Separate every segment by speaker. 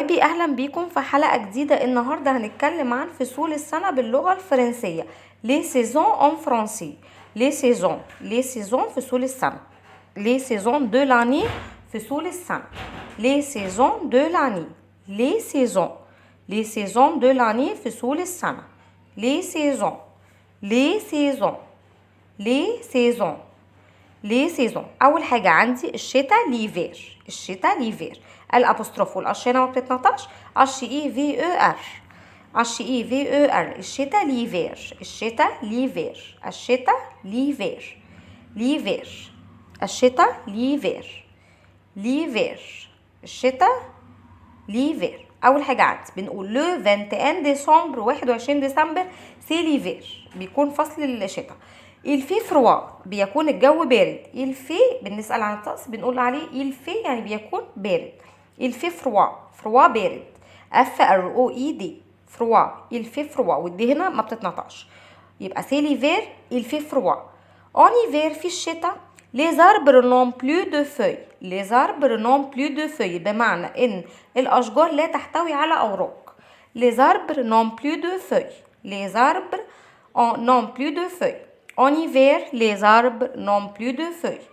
Speaker 1: حبايبي اهلا بيكم في حلقة جديدة. النهاردة هنتكلم عن فصول السنة باللغة الفرنسية. les saisons en français. les saisons فصول السنة. les saisons de l'année فصول السنة. les saisons de l'année. les saisons de l'année فصول السنة. les saisons ليه سيزون. اول حاجه عندي الشتاء ليفير. الابوستروف والاشياء ما بتتنطقش. الشتاء ليفير. اول حاجه عندي بنقول لو 21 ديسمبر 21 ديسمبر سي ليفير، بيكون فصل الشتاء. الفي فروا بيكون الجو بارد. الفي بنسأل عن الطقس بنقول عليه الفي يعني بيكون بارد. الفي فروا بارد. اف ار او اي دي فروا. الفي فروا والدي هنا ما بتتنطقش، يبقى سي ليفير الفي فروا. اون ايفير في الشتاء les arbres n'ont plus de feuilles بمعنى ان الاشجار لا تحتوي على اوراق. les arbres n'ont plus de feuilles. En hiver, les arbres n'ont plus de feuilles.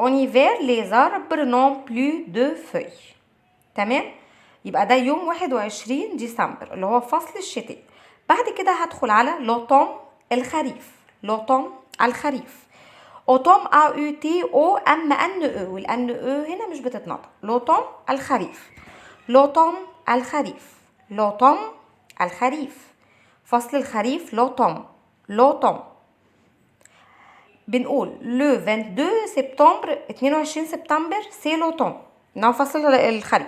Speaker 1: En hiver, les arbres n'ont plus de feuilles. تمام؟ يبقى ده يوم 21 ديسمبر اللي هو فصل الشتاء. بعد كده هدخل على لوطوم الخريف. اوتوم AUTOMNE والان هنا مش بتتنطق. لوطوم الخريف. فصل الخريف لوطوم. بنقول لو 22 سبتمبر سي لوطوم، انه فصل الخريف.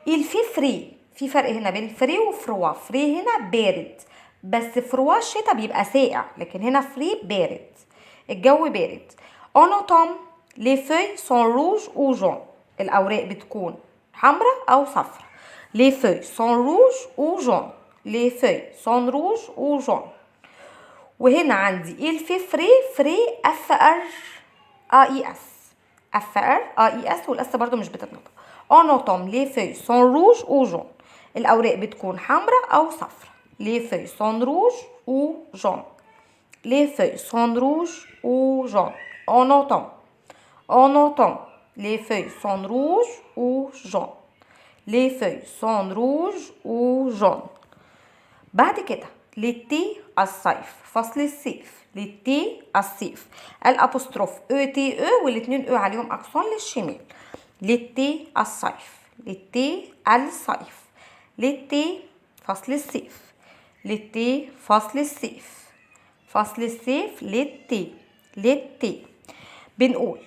Speaker 1: الفي فري، في فرق هنا بين فري وفروا. فري هنا بارد، بس فروا الشتا بيبقى ساقع، لكن هنا فري بارد، الجو بارد. en automne les feuilles sont rouges ou jaunes، الاوراق بتكون حمراء او صفراء. les feuilles sont rouges ou jaunes. وهنا عندي الفي فري اف ار اي اس والاس برضو مش بتتنطق. en automne les feuilles sont rouges ou jaunes، الاوراق بتكون حمراء او صفراء. les feuilles sont rouges ou jaunes. en automne les feuilles sont rouges ou jaunes. بعد كده l'été الصيف، فصل الصيف. الصيف الابوستروف ETE والاتنين او عليهم اكسون للشمال. l'été الصيف. فصل الصيف. l'été. بنقول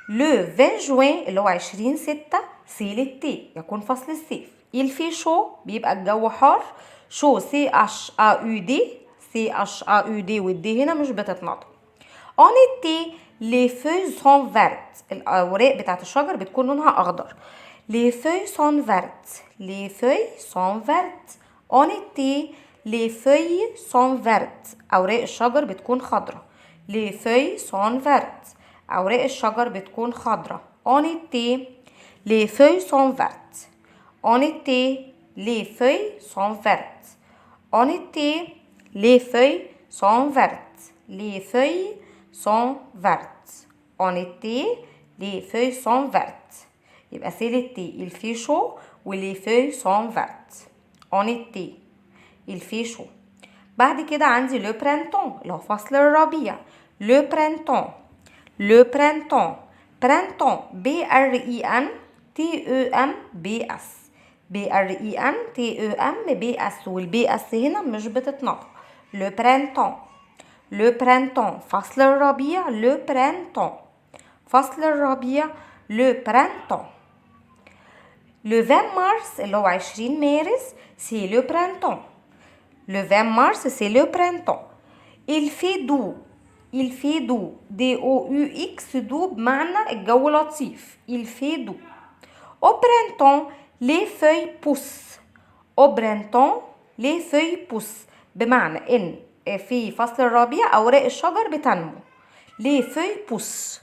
Speaker 1: لو 20 جوان اللي هو 20/6 سي l'été، يكون فصل الصيف. الفي شو بيبقى الجو حار. شو CHAUD والدي هنا مش بتتنطق. en été les feuilles sont vertes، الاوراق بتاعت الشجر بتكون لونها اخضر. les feuilles sont vertes. en été les feuilles sont vertes، اوراق الشجر بتكون خضراء. les feuilles sont vertes، اوراق الشجر بتكون خضراء. en été les feuilles sont vertes. en été les feuilles sont vertes. en été les feuilles sont vertes. en été les feuilles sont vertes. يبقى c'est l'été il fait chaud و les feuilles sont vertes. en été il fait chaud. بعد كده عندي le printemps اللي هو فصل الربيع. le printemps BRENTEMS والبي اس هنا مش بتتنطق. le printemps فصل الربيع. le printemps. le 20 مارس اللي هو 20 مارس c'est le printemps. il fait doux DOUX doux بمعنى الجو لطيف. il fait doux. au printemps les feuilles poussent بمعنى ان في فصل الربيع اوراق الشجر بتنمو. les feuilles poussent.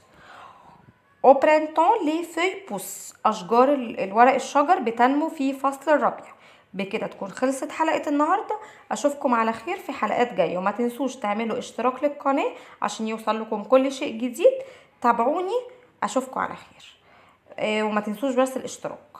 Speaker 1: au printemps les feuilles poussent. اشجار الورق الشجر بتنمو في فصل الربيع. بكده تكون خلصت حلقة النهاردة. اشوفكم على خير في حلقات جاية، وما تنسوش تعملوا اشتراك للقناة عشان يوصل لكم كل شيء جديد. تابعوني، اشوفكم على خير. وما تنسوش بس الاشتراك.